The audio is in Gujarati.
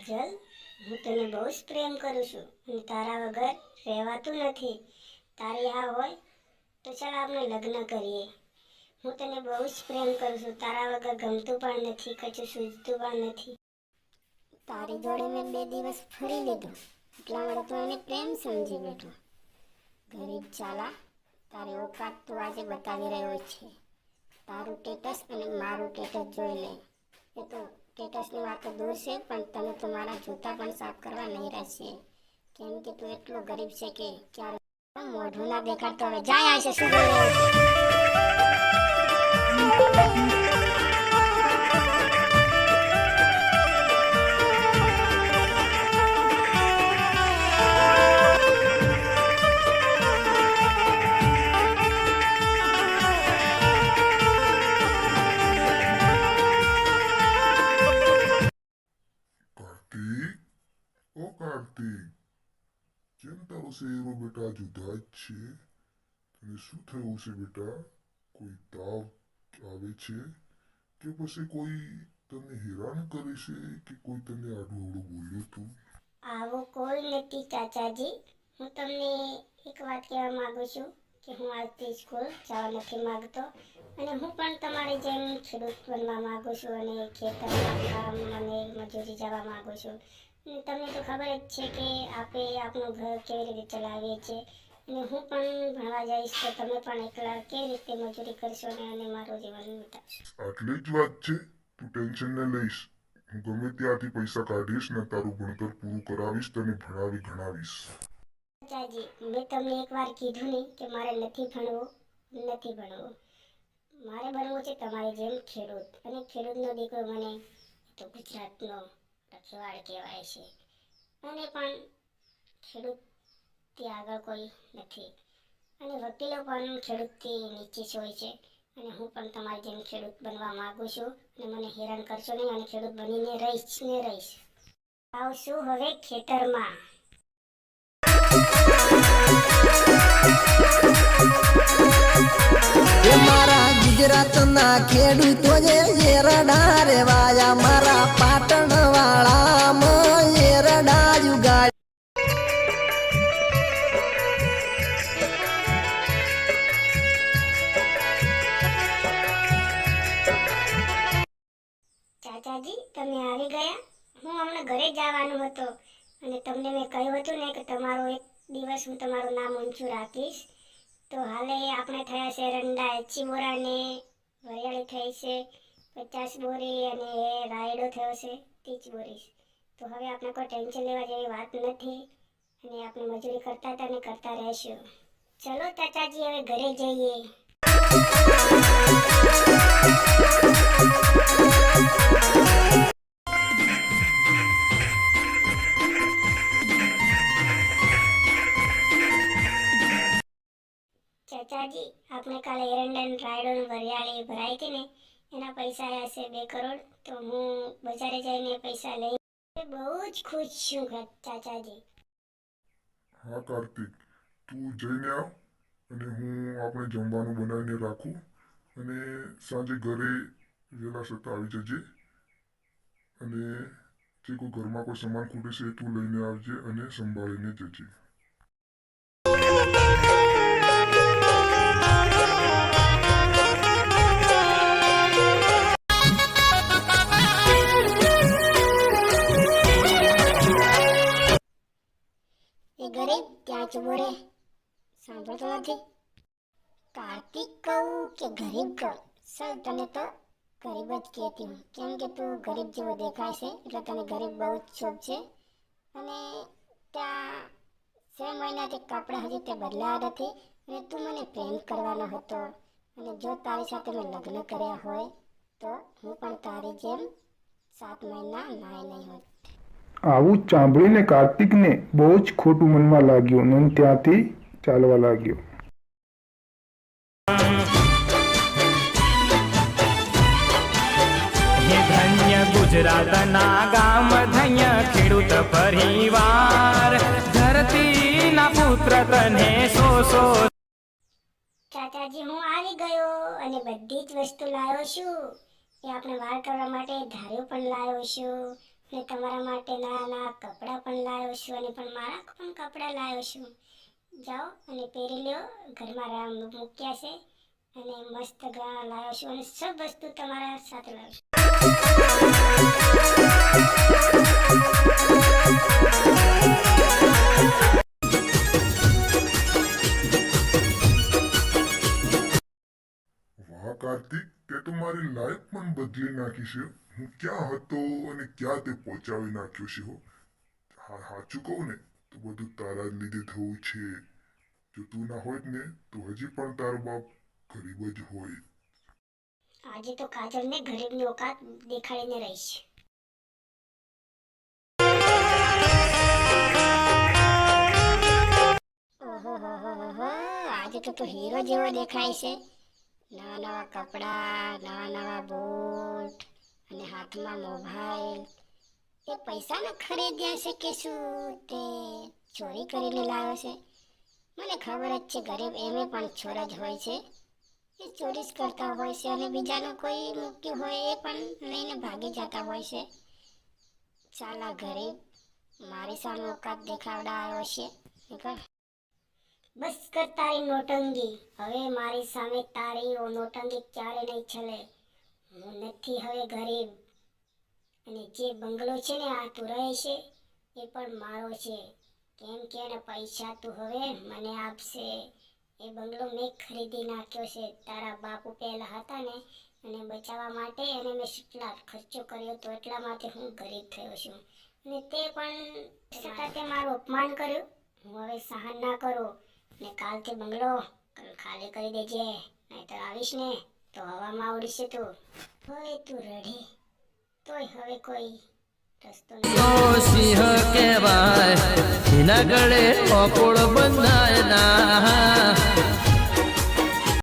કાજલ, હું તને બહુ જ પ્રેમ કરું છું અને તારા વગર રહેવાતું નથી. તારી હા હોય તો ચાલ આપણે લગ્ન કરીએ. હું તને બહુ જ પ્રેમ કરું છું. તારા વગર ગમતું પણ નથી, કશું સૂઝતું પણ નથી. તારી જોડે મેં 2 દિવસ ફરી લીધું એટલા માટે તું એને પ્રેમ સમજી બેઠો. ગરીબ ચાલા, તારી ઓકાત તું આજે બતાવી રહ્યો છે. તારું સ્ટેટસ અને મારું સ્ટેટસ જોઈ લે. એ તો સ્ટેટસની વાત તો દૂર છે, પણ તને તો મારા જૂતા પણ સાફ કરવા નહીં રહેશે. કેમ કે તું એટલો ગરીબ છે કે ક્યારે મોઢું ના દેખાડતો. હવે જાય છે શું બોલ રહ્યો છે? કાર્તિક, ઓ કાર્તિક, કેમ તારો ચહેરો બેટા જુદા જ છે? તને શું થયું છે બેટા? કોઈ તાવ આવે છે કે પછી કોઈ તને હેરાન કરે છે કે કોઈ તને આડું અવળું બોલ્યું તું? આવું કોઈ નથી ચાચાજી. હું તમને એક વાત કહેવા માંગુ છું કે હું આજથી સ્કૂલ જવા નથી માંગતો અને હું પણ તમારી જેમ ખેડૂત બનવા માંગુ છું અને ખેતરમાં કામ અને મજૂરી જવા માંગુ છું. અને તમને તો ખબર જ છે કે આપણે આપણું ઘર કેવી રીતે ચલાવીએ છીએ અને હું પણ ભણવા જઈશ તો તમે પણ એકલા કેવી રીતે મજૂરી કરશો અને મારું જીવન વિતાવશો. આટલી જ વાત છે? તું ટેન્શન ન લઈશ. હું ગમે ત્યાંથી પૈસા કાઢીશ ને તારું ભણતર પૂરું કરાવીશ, તને ભણાવી ગણાવીશ. ચાચાજી, મેં તમને એકવાર કીધું નહીં કે મારે નથી ભણવું. મારે બનવું છે તમારી જેમ ખેડૂત, અને ખેડૂતનો દીકરો મને તો ગુજરાતનો રખવાડ કહેવાય છે. અને પણ ખેડૂતથી આગળ કોઈ નથી અને વકીલો પણ ખેડૂતથી નીચે જ હોય છે. અને હું પણ તમારી જેમ ખેડૂત બનવા માંગુ છું અને મને હેરાન કરશો નહીં અને ખેડૂત બનીને રહીશ. આવશું હવે ખેતરમાં. મારા ગુજરાતના ખેડૂતો જે રડા રેવાયા, મારા પાટણ વાળા રડા જુગાડ. ચાચાજી, તમે આવી ગયા. હું હમણાં ઘરે જવાનો હતો અને તમને મેં કહ્યું હતું ને કે તમારો એક દિવસ હું તમારું નામ ઊંચું રાખીશ. તો હાલે આપણે થયા છે રંડા 80 બોરા ને વરિયાળી થઈ છે 50 બોરી અને રાયડો થયો છે 30 બોરી. તો હવે આપણે કોઈ ટેન્શન લેવા જેવી વાત નથી અને આપણે મજૂરી કરતા હતા ને કરતા રહેશું. ચલો ચાચાજી, હવે ઘરે જઈએ. ચાચાજી, આપણે કાલે એરંડા રાયડો વરિયાળી ભરાઈ હતી ને એના પૈસા આવ્યા છે 2 કરોડ. તો હું બજારે જઈને પૈસા લઈ બહુ જ ખુશ છું ચાચાજી. હા કાર્તિક, તું જઈને આવ અને આપણે જમવાનું બનાવીને રાખું અને સાંજે ઘરે વહેલા સત્તા આવી જજે. અને જે કોઈ ઘરમાં કોઈ સામાન ખૂટે છે તું લઈને આવજે અને સંભાળીને જજે. એ ગરીબ ત્યાં જ ઉભો રે, સાંભળતો નથી. કાર્તિક કહું કે ગરીબ કહું, સર તને તો ગરીબ જ કહેતી હું, કેમ કે તું ગરીબ જેવો દેખાય છે એટલે તને ગરીબ બહુ જ શોખ છે. અને ત્યાં 6 મહિનાથી કપડાં હજી તે બદલાયા નથી અને તું મને પ્રેમ કરવાનો હતો અને જો તારી સાથે મેં લગ્ન કર્યા હોય તો હું પણ તારી જેમ 7 મહિના નાઈ નહીં હોત. આવું સાંભળીને કાર્તિકને બહુ જ ખોટું મનમાં લાગ્યું અને ત્યાંથી ચાલવા લાગ્યો. ધન્ય ગુજરાતના ગામ, ધન્ય ખેડૂત પરિવાર, ધરતીના પુત્ર તને સો. ચાચાજી, હું આવી ગયો અને બધી જ વસ્તુ લાવ્યો છું. એ આપણે વાર કરવા માટે ધાર્યો પણ લાવ્યો છું અને તમારા માટે નવા કપડાં પણ લાવ્યો છું અને પણ મારા પણ કપડાં લાવ્યો છું. જાઓ અને પહેરી લ્યો. ઘરમાં મૂક્યા છે અને મસ્ત લાવ્યો છું અને સબ વસ્તુ તમારા સાથે લાવ્યો છું. વાહ કાર્તિક, તે તો મારી લાઈફ પણ બદલી નાખી છે. હું ક્યાં હતો અને ક્યાં તે પહોંચાવી નાખ્યો છે હો. હા, સાચું કહું ને તો બધું તારા જ લીધે થયું છે. જો તું ના હોત ને તો હજી પણ તારો બાપ ગરીબ જ હોય. આજે તો કાજલને ગરીબની ઓકાત દેખાડીને રહીશ. ઓહોહોહોહો, આજે તો તું હીરો જેવો દેખાય છે. નવા નવા કપડાં, નવા નવા બૂટ અને હાથમાં મોબાઈલ. એ પૈસાના ખરીદ્યા છે કે શું તે ચોરી કરીને લાવ્યો છે? મને ખબર જ છે ગરીબ એમે પણ ચોર જ હોય છે. એ ચોરી જ કરતા હોય છે અને બીજાનું કોઈ મૂક્યું હોય એ પણ લઈને ભાગી જતા હોય છે. ચાલા ગરીબ, મારી સામે ઓકાત દેખાવડા આવ્યો છે. બસ કર તારી નોટંગી. હવે મારી સામે તારી નોટંગી ક્યારે નહીં ચલે. હું નથી હવે ગરીબ અને જે બંગલો છે ને આ તું રહે છે એ પણ મારો છે. કેમ કે એના પૈસા તું હવે મને આપશે. એ બંગલો મેં ખરીદી નાખ્યો છે. તારા બાપુ પહેલા હતા ને અને બચાવવા માટે એને મેં કેટલા ખર્ચો કર્યો તો એટલા માટે હું ગરીબ થયો છું. અને તે પણ છતાં તે મારું અપમાન કર્યું. હું હવે સહન ના કરું ને કાલથી બંગલો ખાલી કરી દેજે, નહીંતર આવીશ ને તો હવામાં ઉડીશે તું. હવે તું રડી તોય હવે કોઈ રસ્તો સિંહ કહેવાય, એના ગળે અકોળ